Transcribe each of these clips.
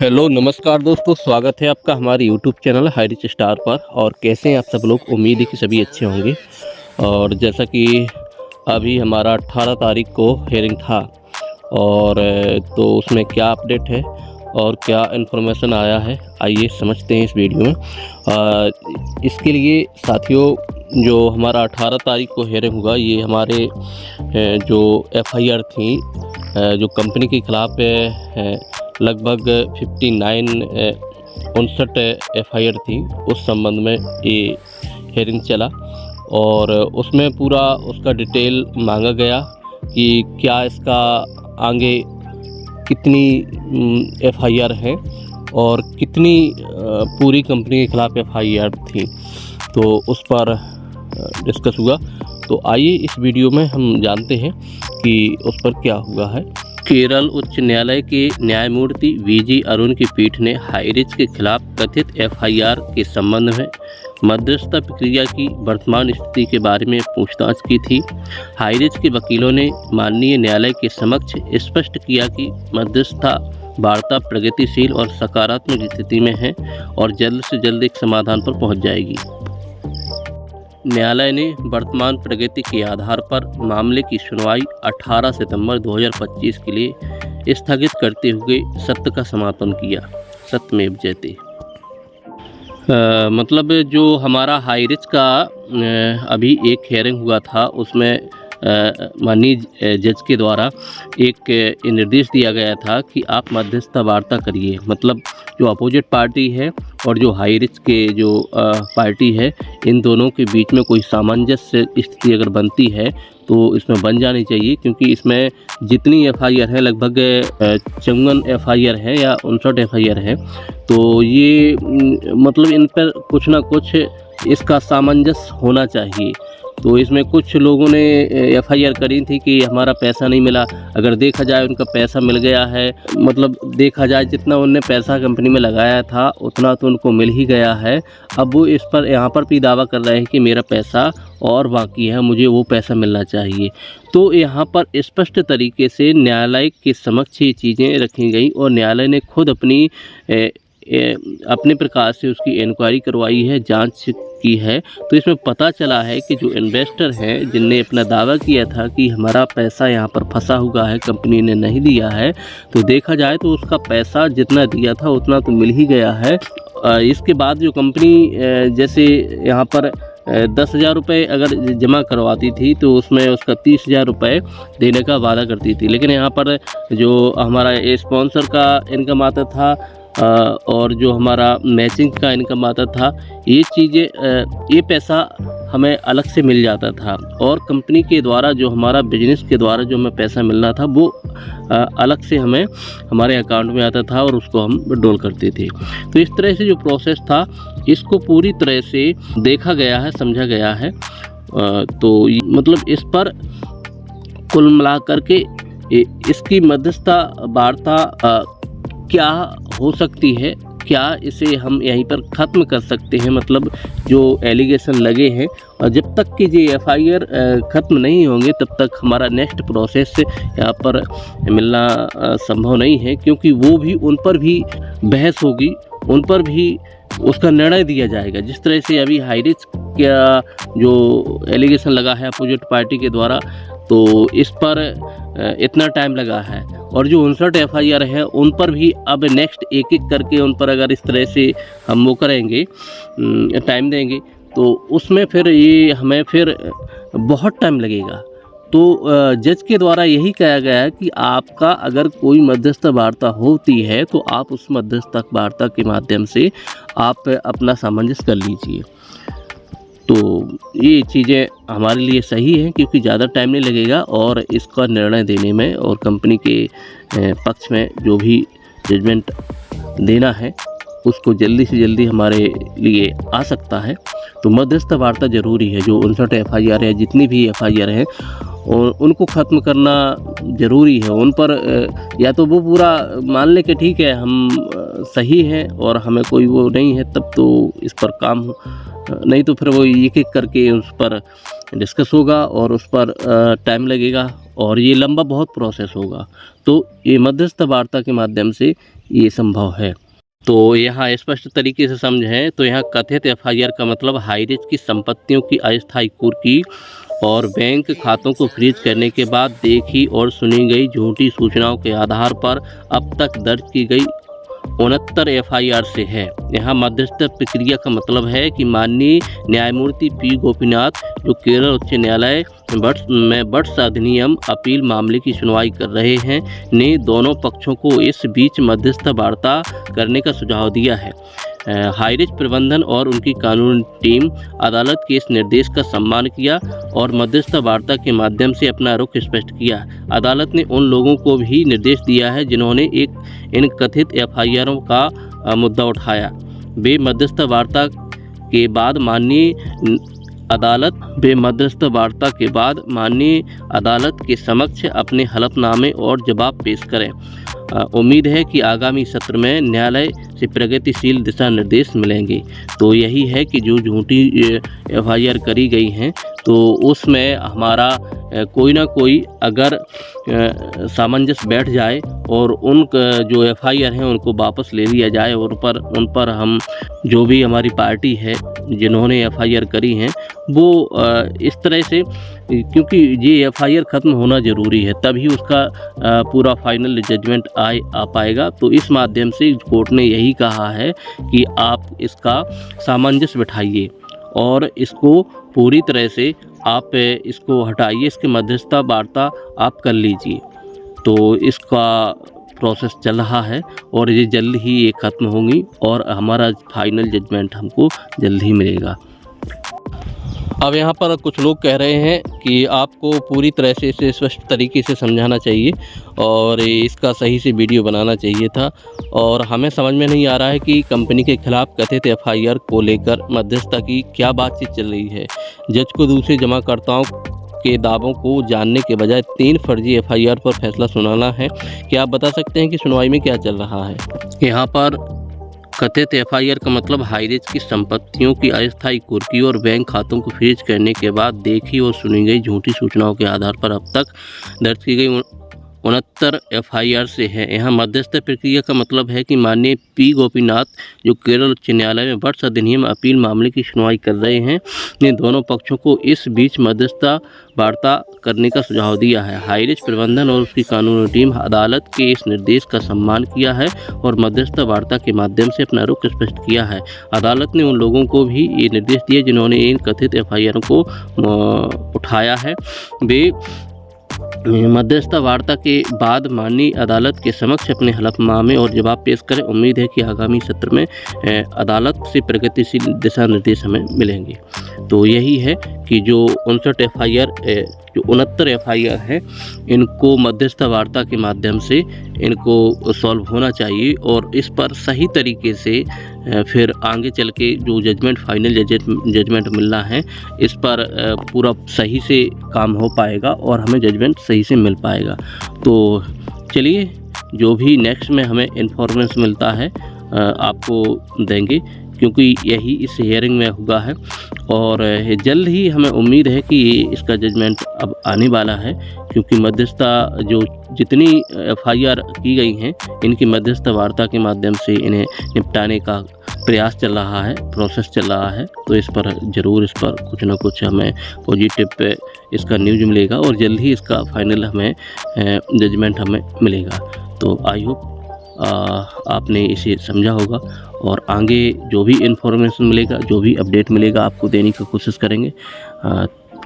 Hello नमस्कार दोस्तों, स्वागत है आपका हमारे YouTube channel high rich star पर। और कैसे हैं आप सब लोग? उम्मीद है कि सभी अच्छे होंगे। और जैसा कि अभी हमारा 18 तारीख को हेयरिंग था और तो उसमें क्या अपडेट है और क्या इन्फॉर्मेशन आया है, आइए समझते हैं इस वीडियो में। इसके लिए साथियों, जो हमारा 18 तारीख को हेयरिंग हुआ, ये हमारे जो एफआईआर थी जो कंपनी के खिलाफ लगभग 59 एफआईआर थी, उस संबंध में ये हेयरिंग चला। और उसमें पूरा उसका डिटेल मांगा गया कि क्या इसका आगे कितनी एफआईआर है और कितनी पूरी कंपनी के खिलाफ एफआईआर थी, तो उस पर डिस्कस हुआ। तो आइए इस वीडियो में हम जानते हैं कि उस पर क्या हुआ है। केरल उच्च न्यायालय के न्यायमूर्ति वीजी अरुण की पीठ ने हाईरिच के खिलाफ कथित एफआईआर के संबंध में मध्यस्थता प्रक्रिया की वर्तमान स्थिति के बारे में पूछताछ की थी। हाईरिच के वकीलों ने माननीय न्यायालय के समक्ष स्पष्ट किया कि मध्यस्थता वार्ता प्रगतिशील और सकारात्मक स्थिति में है और जल्द से जल्द एक समाधान पर पहुंच जाएगी। न्यायालय ने वर्तमान प्रगति के आधार पर मामले की सुनवाई 18 सितंबर 2025 के लिए स्थगित करते हुए सत्र का समापन किया। सत्यमेव जयते। मतलब जो हमारा हाईरिच का अभी एक हेयरिंग हुआ था, उसमें माननीय जज के द्वारा एक निर्देश दिया गया था कि आप मध्यस्थता वार्ता करिए। मतलब जो अपोजिट पार्टी है और जो हाईरिच के जो पार्टी है, इन दोनों के बीच में कोई सामंजस्य स्थिति अगर बनती है तो इसमें बन जानी चाहिए, क्योंकि इसमें जितनी एफआईआर है लगभग 54 एफआईआर है या 59 एफआईआर है। तो ये मतलब इन पर कुछ ना कुछ इसका सामंजस्य होना चाहिए। तो इसमें कुछ लोगों ने एफआईआर करी थी कि हमारा पैसा नहीं मिला। अगर देखा जाए उनका पैसा मिल गया है, मतलब देखा जाए जितना उनने पैसा कंपनी में लगाया था उतना तो उनको मिल ही गया है। अब वो इस पर यहाँ पर भी दावा कर रहे हैं कि मेरा पैसा और बाकी है, मुझे वो पैसा मिलना चाहिए। तो यहाँ पर स्पष्ट तरीके से न्यायालय के समक्ष ये चीज़ें रखी गई और न्यायालय ने खुद अपने प्रकार से उसकी इंक्वायरी करवाई है, जांच की है। तो इसमें पता चला है कि जो इन्वेस्टर हैं जिनने अपना दावा किया था कि हमारा पैसा यहाँ पर फंसा हुआ है, कंपनी ने नहीं दिया है, तो देखा जाए तो उसका पैसा जितना दिया था उतना तो मिल ही गया है। इसके बाद जो कंपनी जैसे यहाँ पर 10,000 रुपये अगर जमा करवाती थी तो उसमें उसका 30,000 रुपये देने का वादा करती थी। लेकिन यहाँ पर जो हमारा स्पॉन्सर का इनकम आता था और जो हमारा मैचिंग का इनकम आता था, ये चीज़ें ये पैसा हमें अलग से मिल जाता था और कंपनी के द्वारा जो हमारा बिजनेस के द्वारा जो हमें पैसा मिलना था वो अलग से हमें हमारे अकाउंट में आता था और उसको हम विड्रॉल करते थे। तो इस तरह से जो प्रोसेस था, इसको पूरी तरह से देखा गया है, समझा गया है। तो मतलब इस पर कुल मिलाकर के इसकी मध्यस्थता वार्ता क्या हो सकती है, क्या इसे हम यहीं पर ख़त्म कर सकते हैं। मतलब जो एलिगेशन लगे हैं, और जब तक कि ये एफआईआर ख़त्म नहीं होंगे तब तक हमारा नेक्स्ट प्रोसेस यहाँ पर मिलना संभव नहीं है, क्योंकि वो भी उन पर भी बहस होगी, उन पर भी उसका निर्णय दिया जाएगा। जिस तरह से अभी हाईरिच का जो एलिगेशन लगा है अपोजिट पार्टी के द्वारा, तो इस पर इतना टाइम लगा है और जो 59 एफआईआर है उन पर भी अब नेक्स्ट एक एक करके उन पर अगर इस तरह से हम वो करेंगे, टाइम देंगे, तो उसमें फिर ये हमें फिर बहुत टाइम लगेगा। तो जज के द्वारा यही कहा गया है कि आपका अगर कोई मध्यस्थ वार्ता होती है तो आप उस मध्यस्थ वार्ता के माध्यम से आप अपना सामंजस्य कर लीजिए। तो ये चीज़ें हमारे लिए सही हैं, क्योंकि ज़्यादा टाइम नहीं लगेगा और इसका निर्णय देने में और कंपनी के पक्ष में जो भी जजमेंट देना है उसको जल्दी से जल्दी हमारे लिए आ सकता है। तो मध्यस्थ वार्ता ज़रूरी है। जो 59 एफआईआर है, जितनी भी एफआईआर हैं, और उनको ख़त्म करना ज़रूरी है। उन पर या तो वो पूरा मान ले कि ठीक है हम सही हैं और हमें कोई वो नहीं है, तब तो इस पर काम, नहीं तो फिर वो एक एक करके उस पर डिस्कस होगा और उस पर टाइम लगेगा और ये लंबा बहुत प्रोसेस होगा। तो ये मध्यस्थ वार्ता के माध्यम से ये संभव है। तो यहाँ स्पष्ट तरीके से समझें तो यहाँ कथित एफआईआर का मतलब हाई रिस्क की संपत्तियों की अस्थायी कुर्की और बैंक खातों को फ्रीज करने के बाद देखी और सुनी गई झूठी सूचनाओं के आधार पर अब तक दर्ज की गई 69 एफआईआर से है। यहाँ मध्यस्थ प्रक्रिया का मतलब है कि माननीय न्यायमूर्ति पी गोपीनाथ, जो केरल उच्च न्यायालय में वट्स अधिनियम अपील मामले की सुनवाई कर रहे हैं, ने दोनों पक्षों को इस बीच मध्यस्थ वार्ता करने का सुझाव दिया है। हाई रिस्क प्रबंधन और उनकी कानूनी टीम अदालत के इस निर्देश का सम्मान किया और मध्यस्थ वार्ता के माध्यम से अपना रुख स्पष्ट किया। अदालत ने उन लोगों को भी निर्देश दिया है जिन्होंने इन कथित एफआईआरों का मुद्दा उठाया। वे मध्यस्थ वार्ता के बाद माननीय अदालत के समक्ष अपने हलफनामे और जवाब पेश करें। उम्मीद है कि आगामी सत्र में न्यायालय से प्रगतिशील दिशा निर्देश मिलेंगे। तो यही है कि जो झूठी एफआईआर करी गई हैं तो उसमें हमारा कोई ना कोई अगर सामंजस्य बैठ जाए और उन जो एफआईआर हैं उनको वापस ले लिया जाए और उन पर हम जो भी हमारी पार्टी है जिन्होंने एफआईआर करी हैं वो इस तरह से, क्योंकि ये एफआईआर ख़त्म होना ज़रूरी है तभी उसका पूरा फाइनल जजमेंट आ पाएगा। तो इस माध्यम से कोर्ट ने यही कहा है कि आप इसका सामंजस्य बिठाइए और इसको पूरी तरह से आप इसको हटाइए, इसके मध्यस्थता वार्ता आप कर लीजिए। तो इसका प्रोसेस चल रहा है और ये जल्द ही ये ख़त्म होंगी और हमारा फाइनल जजमेंट हमको जल्द ही मिलेगा। अब यहाँ पर कुछ लोग कह रहे हैं कि आपको पूरी तरह से इसे स्पष्ट तरीके से समझाना चाहिए और इसका सही से वीडियो बनाना चाहिए था और हमें समझ में नहीं आ रहा है कि कंपनी के खिलाफ कथित एफआईआर को लेकर मध्यस्थता की क्या बातचीत चल रही है। जज को दूसरे जमाकर्ताओं के दावों को जानने के बजाय 3 फर्जी एफआईआर पर फैसला सुनाना है। क्या आप बता सकते हैं कि सुनवाई में क्या चल रहा है? यहाँ पर कथित एफआईआर का मतलब हाई रिस्क की संपत्तियों की अस्थायी कुर्की और बैंक खातों को फ्रीज करने के बाद देखी और सुनी गई झूठी सूचनाओं के आधार पर अब तक दर्ज की गई 69 एफआईआर से है। यहाँ मध्यस्थ प्रक्रिया का मतलब है कि माननीय पी गोपीनाथ, जो केरल उच्च न्यायालय में वट्स अधिनियम अपील मामले की सुनवाई कर रहे हैं, ने दोनों पक्षों को इस बीच मध्यस्थता वार्ता करने का सुझाव दिया है। हाई रिस्क प्रबंधन और उसकी कानूनी टीम अदालत के इस निर्देश का सम्मान किया है और मध्यस्थता वार्ता के माध्यम से अपना रुख स्पष्ट किया है। अदालत ने उन लोगों को भी ये निर्देश दिए जिन्होंने इन कथित एफआईआर को उठाया है। वे मध्यस्थता वार्ता के बाद माननीय अदालत के समक्ष अपने हलफनामे और जवाब पेश करें। उम्मीद है कि आगामी सत्र में अदालत से प्रगतिशील दिशा निर्देश हमें मिलेंगे। तो यही है कि जो 69 एफआईआर है इनको मध्यस्थता वार्ता के माध्यम से इनको सॉल्व होना चाहिए और इस पर सही तरीके से फिर आगे चल के जो जजमेंट फाइनल जजमेंट मिलना है इस पर पूरा सही से काम हो पाएगा और हमें जजमेंट सही से मिल पाएगा। तो चलिए, जो भी नेक्स्ट में हमें इन्फॉर्मेशन मिलता है आपको देंगे, क्योंकि यही इस हियरिंग में हुआ है और जल्द ही हमें उम्मीद है कि इसका जजमेंट अब आने वाला है, क्योंकि मध्यस्थता जो जितनी एफआईआर की गई हैं इनकी मध्यस्थता वार्ता के माध्यम से इन्हें निपटाने का प्रयास चल रहा है, प्रोसेस चल रहा है। तो इस पर ज़रूर इस पर कुछ ना कुछ हमें पॉजिटिव पे इसका न्यूज़ मिलेगा और जल्द ही इसका फाइनल हमें जजमेंट हमें मिलेगा। तो आई होप आपने इसे समझा होगा और आगे जो भी इन्फॉर्मेशन मिलेगा, जो भी अपडेट मिलेगा, आपको देने की कोशिश करेंगे।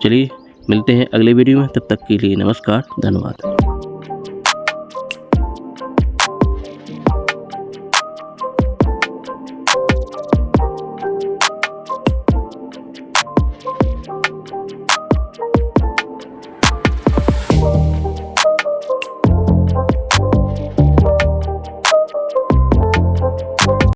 चलिए मिलते हैं अगले वीडियो में, तब तक के लिए नमस्कार, धन्यवाद।